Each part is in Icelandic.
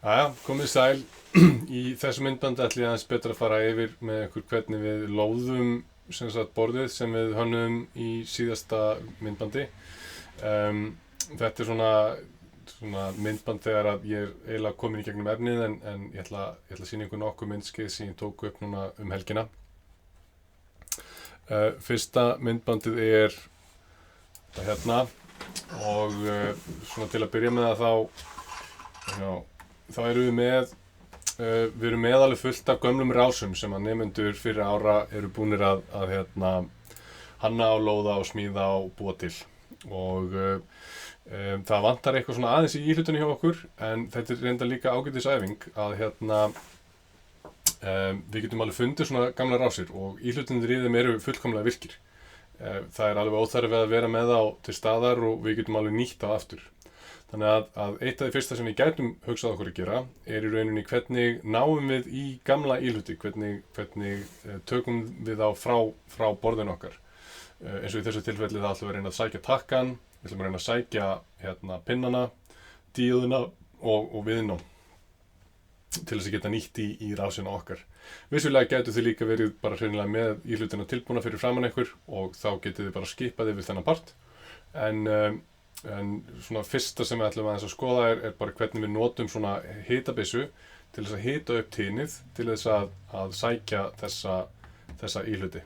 Jæja, komið sæl. Í þessu myndbandi ætla ég aðeins betra að fara yfir með ykkur hvernig við lóðum borðið sem við hönnuðum í síðasta myndbandi. Þetta er svona myndband þegar að ég er eiginlega komin í gegnum efnið en ég ætla að sýna ykkur nokkuð myndskeið sem ég tók upp núna helgina. Fyrsta myndbandið er þetta hérna og svona til að byrja með þá erum við erum með alveg fullt af gömlum rásum sem að nemendur fyrir ára eru búnir að hanna og lóða og smíða og búa til. Og það vantar eitthvað svona aðeins í íhlutunni hjá okkur, en þetta er reynda líka ágætisæfing að við getum alveg fundið svona gamla rásir og íhlutunir í þeim eru fullkomlega virkir. Það er alveg óþarfi að vera með þá til staðar og við getum alveg nýtt á aftur. Þannig að eitt af því fyrsta sem við gætum hugsað okkur að gera er í rauninni hvernig náum við í gamla íhluti, hvernig tökum við þá frá borðinu okkar. Eins og í þessu tilfelli það ætlum við að reyna að sækja takkan, við ætlum að reyna að sækja pinnana, díóðuna og viðná til þess að geta nýtt í rásina okkar. Vissulega gætu þið líka verið bara hreinlega með íhlutina tilbúna fyrir framan ykkur og þá getið þið bara skipað yfir þennan part. En svona fyrsta sem við ætlum aðeins að skoða er bara hvernig við notum svona hitabyssu til þess að hita upp tínið til þess að sækja þessa íhluti.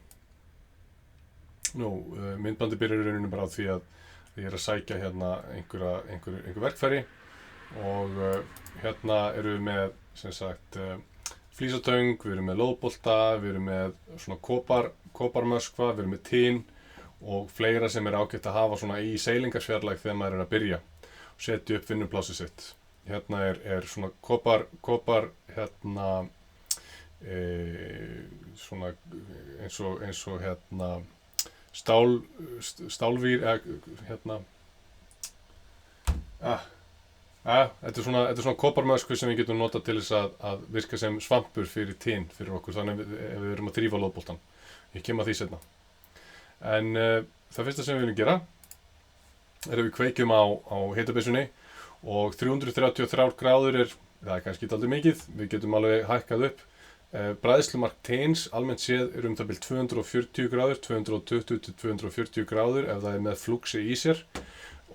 Myndbandi byrjar í rauninni bara á því að ég er að sækja hérna einhver verkfæri og hérna erum við með flísatöng, við erum með lóðbolta, við erum með svona koparmöskva, við erum með tín og fleira sem er ágætt að hafa svona í seilingarsfjarlægð þegar maður er að byrja og setja upp vinnuplásið sitt. Hérna er svona kopar svona eins og stálvír þetta er svona koparmöskvi sem við getum notað til þess að virka sem svampur fyrir tín fyrir okkur, þannig ef við erum að þrífa lóðboltan. Ég kem að því seinna. En það fyrsta sem við viljum gera er að við kveikjum á hitabyssunni og 333 gráður það er kannski dálítið mikið, við getum alveg hækkað upp. Bræðslumark teins almennt séð er það bil 240 gráður, 220 til 240 gráður ef það er með flúksi í sér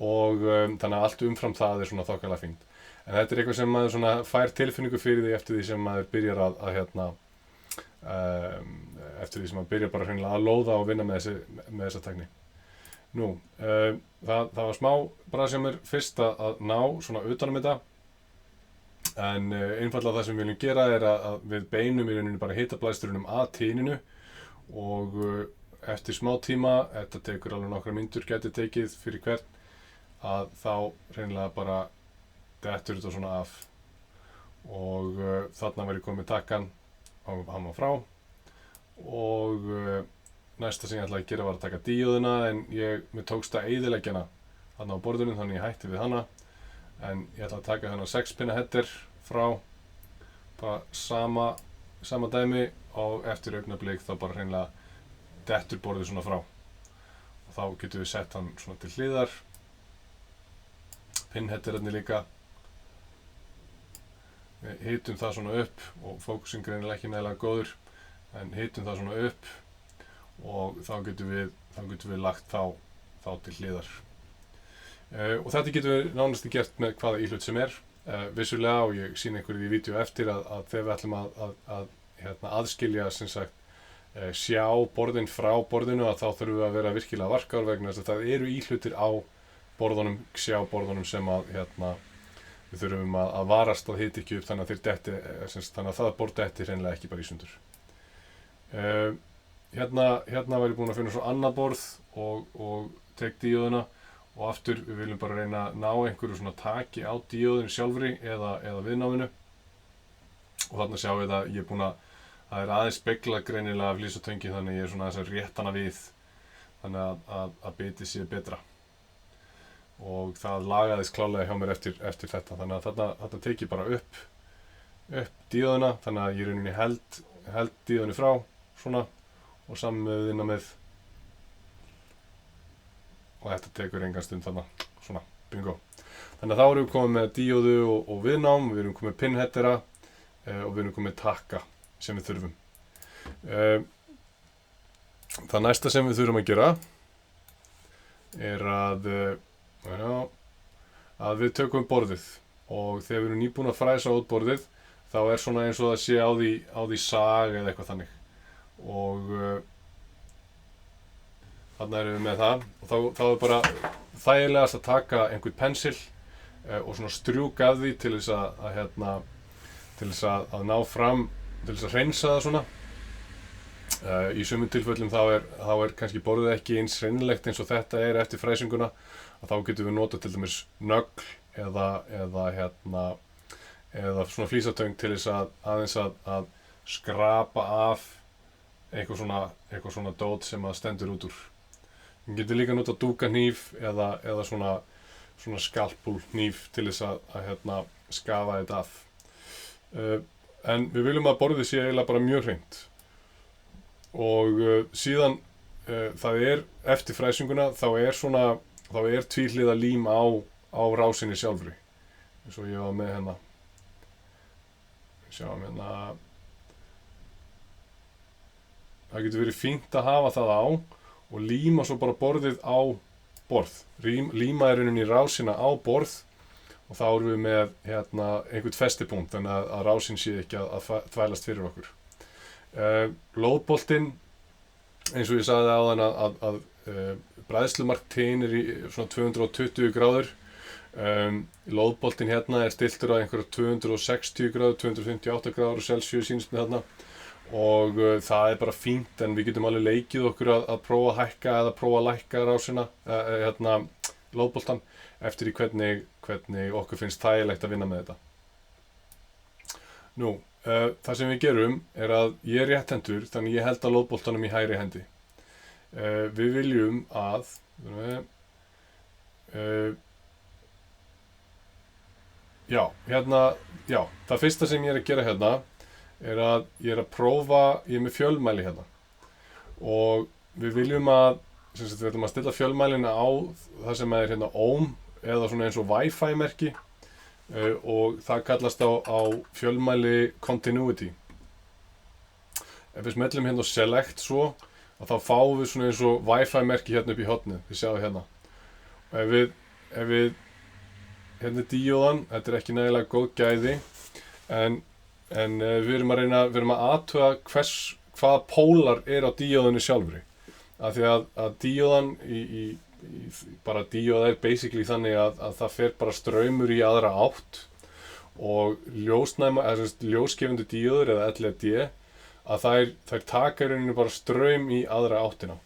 og þannig að allt umfram það er svona þokkalega fínt. En þetta er eitthvað sem maður svona fær tilfinningu fyrir því eftir því sem maður byrjar eftir því sem maður byrjar bara hreinlega að lóða og vinna með þessa tækni. Það var smá bara sem er fyrst að ná svona utanum þetta, en einfaldlega það sem við viljum gera er að við beinum í rauninni bara hitablæstrunum að tíninu og eftir smá tíma, þetta tekur alveg nokkra mínútur gæti tekið fyrir hvern, að þá hreinlega bara dettur þetta svona af og þarna væri komið takkan hann var frá og næsta sem ég ætlaði að gera var að taka díóðuna en mér tókst að eyðileggja hana þarna á borðinu þannig ég hætti við hana en ég ætla að taka þennan 6 pinna header frá bara sama dæmi og eftir augnablik þá bara hreinlega dettur borðið svona frá og þá getum við sett hann svona til hliðar pinnheaderarnir líka. Við hitum það svona upp og fókusinn greinilega ekki nægilega góður en hitum það svona upp og þá getum við lagt þá til hliðar. Og þetta getum við nánast gert með hvaða íhlut sem er. Vissulega og ég sýni ykkur í vídeo eftir að þegar við ætlum að aðskilja sjá borðin frá borðinu að þá þurfum við að vera virkilega varkár vegna þess að það eru íhlutir á borðunum, sjá borðunum sem við þurfum að varast að hita ekki upp þannig að það borð detti hreinlega ekki bara í sundur. Hérna var ég búinn að finna svo annað borð og tek díóðuna og aftur við viljum bara reyna að ná einhverju svona taki á díóðinu sjálfri eða viðnáminu og þarna sjáum við að ég er búinn það er aðeins speglað greinilega af flísatöngin þannig ég er svona aðeins að rétta hana við þannig að bitið sé betra. Og það lagaðist klálega hjá mér eftir þetta þannig að þarna tek ég bara upp díóðuna þannig að ég rauninni held díóðinu frá svona og saman með og þetta tekur engan stund þarna svona bingo. Þannig að þá erum við komið með díóðu og viðnám, við erum komið með pinheadera og við erum komið með takka sem við þurfum. Það næsta sem við þurfum að gera er að við tökum borðið og þegar við erum nýbúin að fræsa út borðið þá er svona eins og það sé á því sag eða eitthvað þannig og þarna erum við með það og þá er bara þægilegast að taka einhvern pensil og svona strjúka af því til þess að ná fram, til þess að hreinsa það svona. Í sumum tilfellum þá er kannski borðið ekki eins hreinlegt eins og þetta er eftir fræsinguna og þá getum við notað til dæmis nögl eða svona flísatöng til þess að skrapa af eitthvað svona dót sem að stendur út úr. Við getum líka notað dúkahníf eða svona skalpúlhníf til þess að skafa þetta af. En við viljum að borðið sé eiginlega bara mjög hreint. Og síðan það er eftir fræsinguna þá er tvíhliða lím á rásinni sjálfri eins og ég var með hérna. Sjáum hérna, það getur verið fínt að hafa það á og líma svo bara borðið á borð. Líma er rauninni rásina á borð og þá erum við með einhvern festipunkt þannig að rásin sé ekki að þvælast fyrir okkur. Lóðboltinn, eins og ég sagði áðan að bræðslumark tin er í svona 220 gráður. Lóðboltinn hérna er stiltur á einhverja 260 gráður, 258 gráður Celsius sýnist með þarna og það er bara fínt en við getum alveg leikið okkur að prófa að hækka eða prófa að lækka rásina, lóðboltan eftir í hvernig okkur finnst þægilegt að vinna með þetta. Nú, það sem við gerum er að ég er rétthendur þannig ég held á lóðboltanum í hægri hendi. Við viljum að það fyrsta sem ég er að gera hérna er að ég er að prófa, ég er með fjölmæli hérna og við viljum við ætlum að stilla fjölmælina á það sem er hérna ohm eða svona eins og Wi-Fi merki og það kallast á fjölmæli continuity. Ef við smellum hérna og select svo og þá fáum við svona eins og Wi-Fi merki hérna upp í hornið, þið sjáu hérna. Og ef við hérna er díóðan, þetta er ekki nægilega góð gæði en við erum að athuga hvaða pólar er á díóðinu sjálfri. Af því að díóðan bara díóð er basically þannig að það fer bara straumur í aðra átt og ljósgefandi díóður eða LED að þær taka í rauninni bara straum í aðra áttina.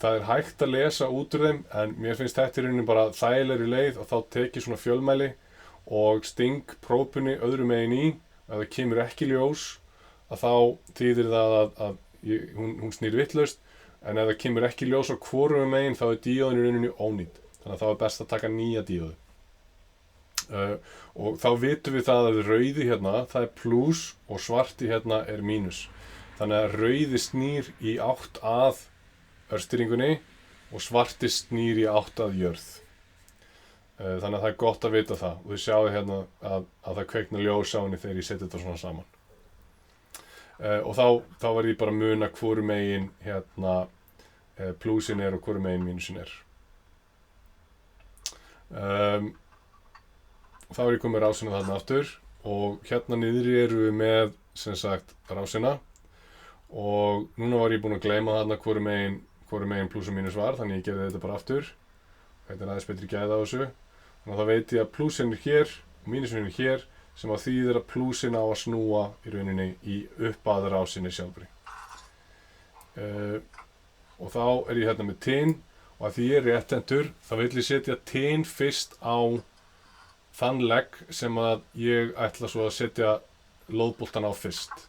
Það er hægt að lesa út úr þeim en mér finnst þetta í rauninni bara þægilegri leið og þá tek ég svona fjölmæli og sting própunni öðru megin í. Ef það kemur ekki ljós að þá þýðir það að hún snýr vitlaust en ef það kemur ekki ljós á hvorum megin þá er díóðin í rauninni ónýt. Þannig að þá er best að taka nýja díóðu. Og þá vitum við það að rauði hérna, það er plus og svarti hérna er mínus. Þannig að rauði snýr í átt að örstýringunni og svarti snýr í átt að jörð. Þannig að það er gott að vita það og þið sjáu hérna að það kveikna ljós á henni þegar ég seti þetta svona saman. Og þá var ég bara að muna hvoru megin plusin er og hvoru megin mínusin er. Þá er ég komið rásina þarna aftur og hérna niðri erum við með sem sagt rásina og núna var ég búinn að gleyma þarna hvoru megin plus og mínus var þannig ég gerði þetta bara aftur. Þetta er aðeins betri gæði á þessu. Þannig að það veit ég að plusin er hér og mínusin er hér sem að þýðir að plusin á að snúa í rauninni í upp að rásinni sjálfri. Og þá er ég hérna með tin og að því ég er rétthentur þá vil ég setja tin fyrst á þann legg sem að ég ætla svo að setja lóðboltan á fyrst.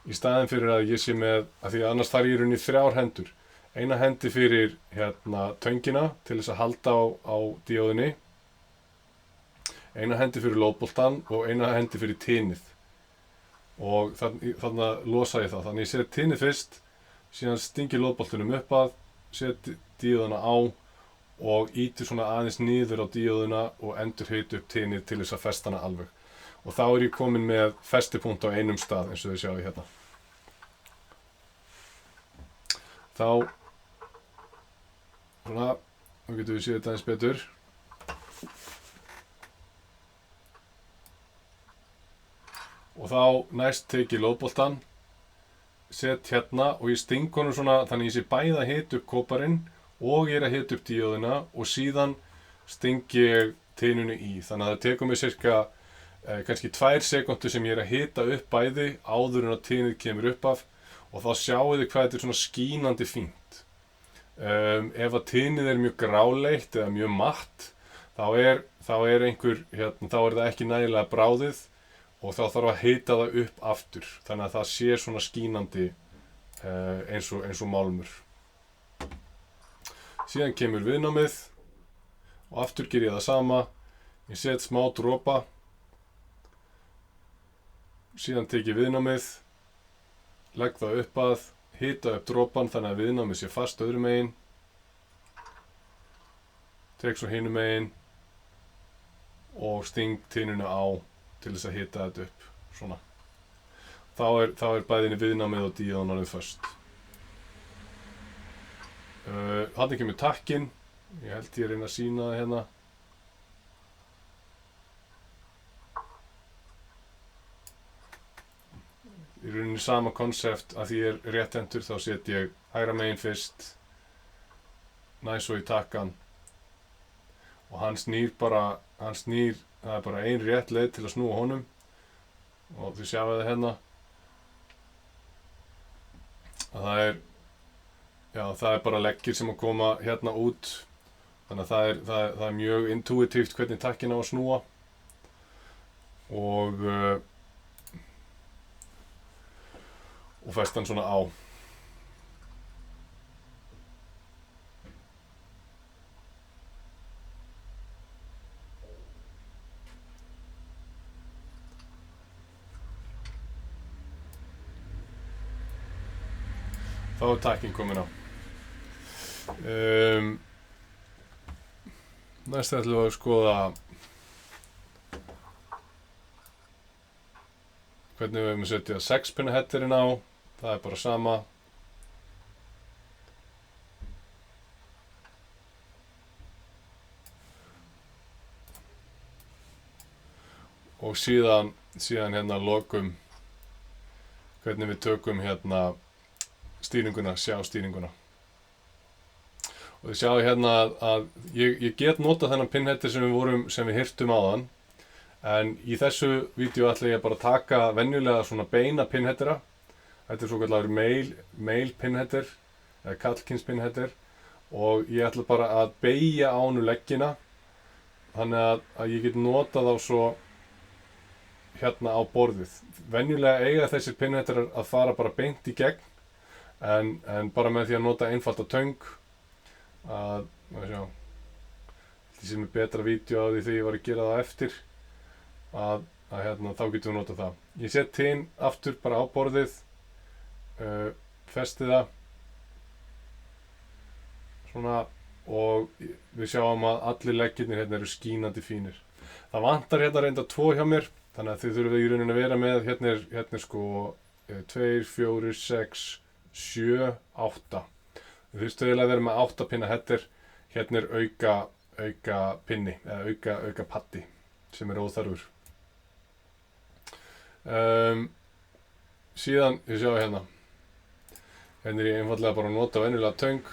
Í staðinn fyrir að ég sé með, að því annars þarf ég í rauninni 3 hendur. Eina hendi fyrir töngina til þess að halda á díóðinni. Eina hendi fyrir lóðboltan og eina hendi fyrir tinið. Og þannig losa ég það. Þannig ég set tinið fyrst, síðan stingi lóðboltunum upp að, set díóðana á og ýti svona aðeins niður á díóðuna og endurhita upp tinið til þess að festa hana alveg. Og þá er ég komin með festipunkt á einum stað eins og þið sjáðu hérna. Þá svona, þá getum við séð þetta aðeins betur. Og þá næst tek ég lóðboltann, set hérna og ég sting honum svona þannig ég sé bæði að hita upp kóparinn og ég er að hita upp díóðina og síðan sting ég tininu í. Þannig að það tekur mig cirka kannski 2 sekúndur sem ég er að hita upp bæði áður en að tinið kemur upp af og þá sjáu þið hvað þetta er svona skínandi fínt. Ef að tinið er mjög gráleitt eða mjög matt þá er það ekki nægilega bráðið og þá þarf að hita það upp aftur þannig að það sé svona skínandi eins og málmur. Síðan kemur viðnámið og aftur ger ég það sama. Ég set smá dropa, síðan tek ég viðnámið, legg það upp að, hita upp dropan þannig að viðnámið sé fast öðru megin, tek svo hinu megin og sting tinunu á til þess að hita þetta upp, svona. Þá er bæðinni viðnámið og díóðan alveg föst. Þarna kemur takkinn, ég held ég reyna að sýna það hérna. Í rauninni sama konsept að því ég er rétthentur þá set ég hægra megin fyrst, næ svo í takkan og hann snýr, það er bara ein rétt leið til að snúa honum og þið sjáu það hérna að það er bara leggir sem að koma hérna út þannig að það er mjög intuitíft hvernig takkinn á að snúa og fest hann svona á. Þá er takkinn komin á. Næst ætlum við að skoða hvernig við höfum að setja 6 pinna headerinn á. Það er bara sama. Og síðan hérna lokum hvernig við tökum hérna stýringuna, sjá stýringuna. Og þið sjáu hérna að ég get notað þennan pinheader sem við hirtum áðan en í þessu vídeo ætla ég bara að taka venjulega svona beina pinheadera. Þetta er svokallaður male pinheader eða karlkyns pinheader og ég ætla bara að beygja á honum leggina þannig að ég get notað þá svo hérna á borðið. Venjulega eiga þessir pinheaderar að fara bara beint í gegn en bara með því að nota einfalda töng því sem er betra vídeo á því þegar ég var að gera það eftir þá getum við notað það. Ég set tin aftur bara á borðið, festi það svona og við sjáum að allir leggirnir hérna eru skínandi fínir. Það vantar hérna reynda 2 hjá mér þannig að þið þurfum í rauninni að vera með hérna er sko 2, 4, 6, 7, 8. Þú þurftu eiginlega að vera með 8 pinna header. Hérna er auka pinni eða auka paddi sem er óþarfur. Síðan, ég sjá hérna er ég einfaldlega bara að nota venjulega töng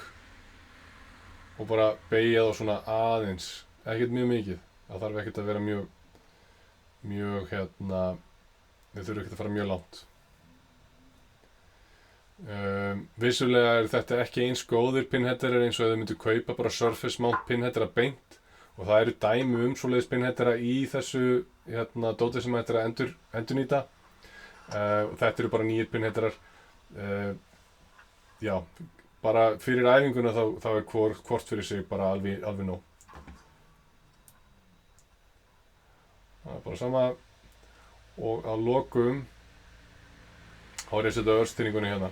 og bara beygja þá svona aðeins, ekkert mjög mikið. Það þarf ekkert að vera mjög þið þurfum ekkert að fara mjög langt. Vissulega er þetta ekki eins góðir pinheaderar eins og þau myndu kaupa bara surface mount pinheadera beint og það eru dæmi svoleiðis pinheadera í þessu dóti sem þetta er að endurnýta og þetta eru bara nýjir pinheaderar. Já, bara fyrir æfinguna þá er hvort fyrir sig bara alveg nóg. Það er bara sama og að lokum þá er ég að setja örstýringuna hérna.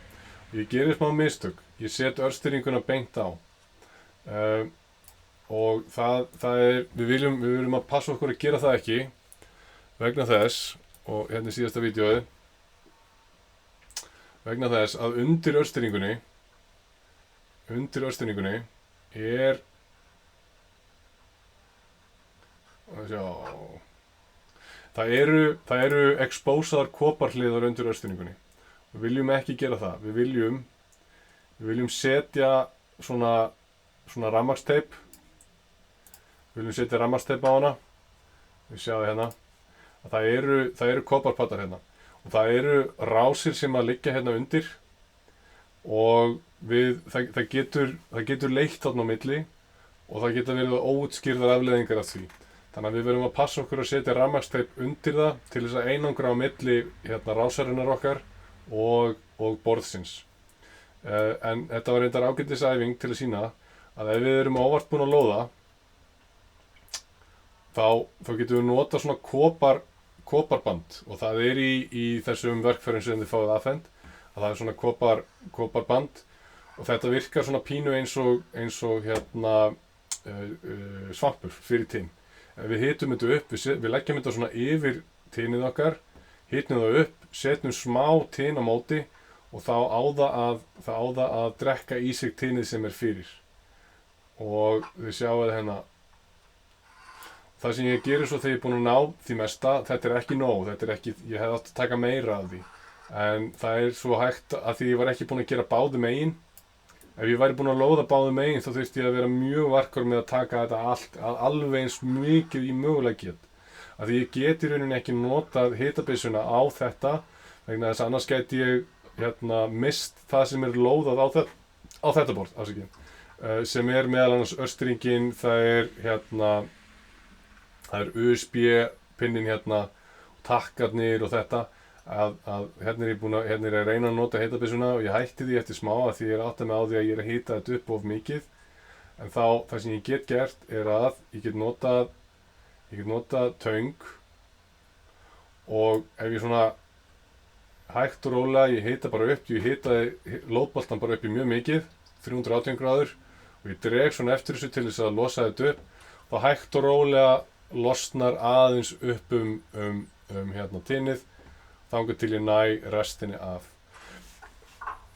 Ég gerir smá mistök. Ég set örstýringuna beint á. og við viljum að passa okkur að gera það ekki vegna þess, og hérna er síðasta vídeóið, vegna þess að undir örstýringunni er það eru expósaðar koparhliðar undir örstýringunni. Við viljum ekki gera það. Við viljum setja svona rafmagnsteip. Við viljum setja rafmagnsteip á hana. Við sjáum hérna að það eru koparpattar hérna. Og það eru rásir sem að liggja hérna undir og það getur leitt þarna á milli og það geta verið óútskýrðar afleiðingar af því. Þannig að við verðum að passa okkur að setja rafmagnsteip undir það til þess að einangra á milli hérna rásarinnar okkar og borðsins. En þetta var reyndar ágætisæfing til að sýna að ef við erum óvart búin að lóða þá getum við nota svona koparband og það er í þessum verkfærum sem þið fáið afhent að það er svona koparband og þetta virkar svona pínu eins og hérna svampur fyrir tinn. Ef við hitum þetta upp, við leggjum þetta svona yfir tinnið okkar, hitum það upp, setjum smá tinn á móti og þá á það að drekka í sig tinnið sem er fyrir. Og þið sjáu það hérna. Það sem ég gerir svo þegar ég er búinn að ná því mesta, þetta er ekki nóg, ég hefði átt að taka meira af því. En það er svo hægt að því ég var ekki búinn að gera báðum megin. Ef ég væri búinn að lóða báðum megin þá þurfti ég að vera mjög varkur með að taka þetta alveg eins mikið í mögulega get. Af því ég get í rauninni ekki notað hitabyssuna á þetta vegna þess að annars gæti ég mist það sem er lóðað á þetta borð, sem er meðal annars örstýringin, það er USB-pinnin hérna, takkarnir og þetta. Hérna er ég að reyna að nota hitabyssuna og ég hætti því eftir smá að því ég er áttað mig á því að ég er að hita þetta upp of mikið. En það sem ég get gert er að ég get notað töng og ef ég svona hægt og rólega, ég hita bara upp, ég hitaði lóðboltan bara upp í mjög mikið, 318 gráður og ég dreg svona eftir þessu til þess að losa þetta upp. Þá hægt og rólega losnar aðeins upp hérna tinnið þangað til ég næ restinni af.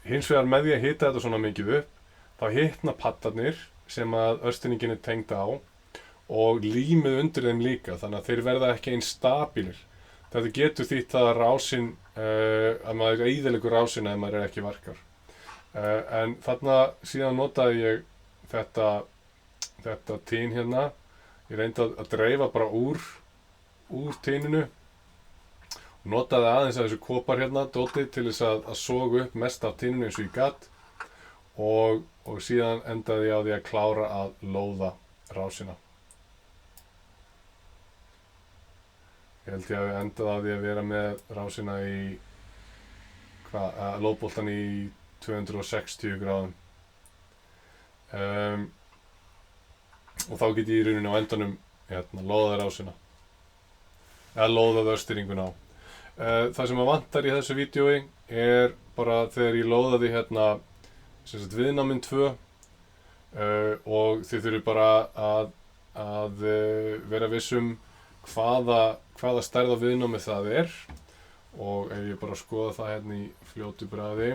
Hins vegar með því að hita þetta svona mikið upp, þá hitna pattarnir sem að örstýringin er tengd á og límið undir þeim líka, þannig að þeir verða ekki eins stabílir. Þetta getur þýtt að rásin, að maður eyðileggur rásina ef maður er ekki varkar. En þarna síðan notaði ég þetta tin hérna. Ég reyndi að dreifa bara úr tininu. Notaði aðeins að þessu kopar hérna dótið til þess að soga upp mest af tinninu eins og ég gat og síðan endaði ég á því að klára að lóða rásina. Ég held ég að endaði á því að vera með rásina lóðboltan í 260 gráðum. Og þá get ég í rauninni á endanum lóðað rásina. Eða lóðað örstýringuna á. Það sem að vantar í þessu vídeói er bara þegar ég lóðaði viðnáminn 2 og þið þurfið bara að vera vissum hvaða stærð á viðnámi það er og ef ég bara skoða það hérna í fljótu bragði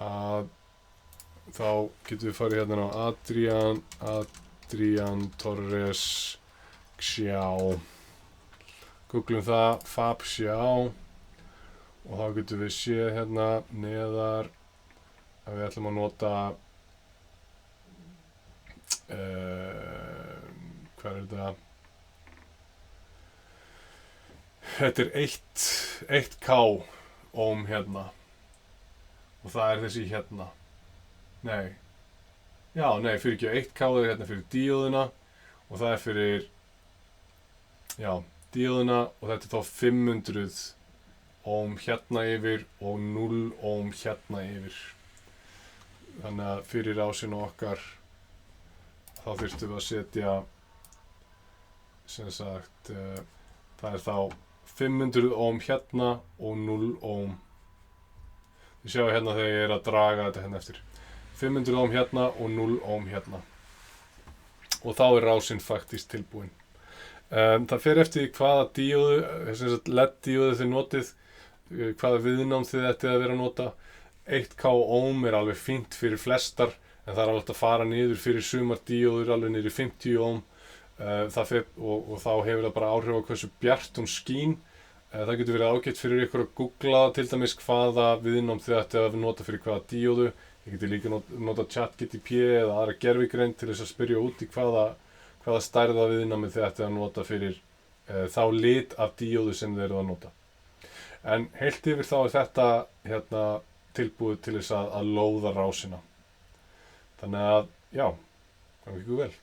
þá getum við farið hérna á Adrian Torres Xiao. Googlum það, Fab Xiao og þá getum við séð hérna neðar að við ætlum að nota hvað er þetta? Þetta er 1K ohm hérna og það er þessi hérna. Fyrir ekki 1K er hérna fyrir díóðuna og það er fyrir díóðuna og þetta er þá 500 ohm hérna yfir og 0 ohm hérna yfir. Þannig að fyrir rásinu okkar þá þurftum við að setja það er þá 500 ohm hérna og 0 ohm. Þið sjáu hérna þegar ég er að draga þetta hérna eftir. 500 ohm hérna og 0 ohm hérna. og þá rásinn faktist tilbúin. Það fer eftir hvaða díóðu, LED-díóðu þið notið, hvaða viðnám þið ættið að vera að nota. 1K ohm alveg fínt fyrir flestar, en það alveg að fara niður fyrir sumar díóður alveg niður í 50 ohm. Og þá hefur það bara áhrif á hversu bjart hún skín. Það getur verið ágætt fyrir ykkur að googla til dæmis hvaða viðnám þið ættið að nota fyrir hvaða díóðu. Þið getur líka nota ChatGPT eða aðra gervigreind til þess að spyrja út í hvaða stærða viðnámið þið ættið að nota fyrir þá lit af díóðu sem þið eruð að nota. En heilt yfir þá þetta tilbúið til þess að lóða rásina. Þannig að, já, gangi ykkur vel.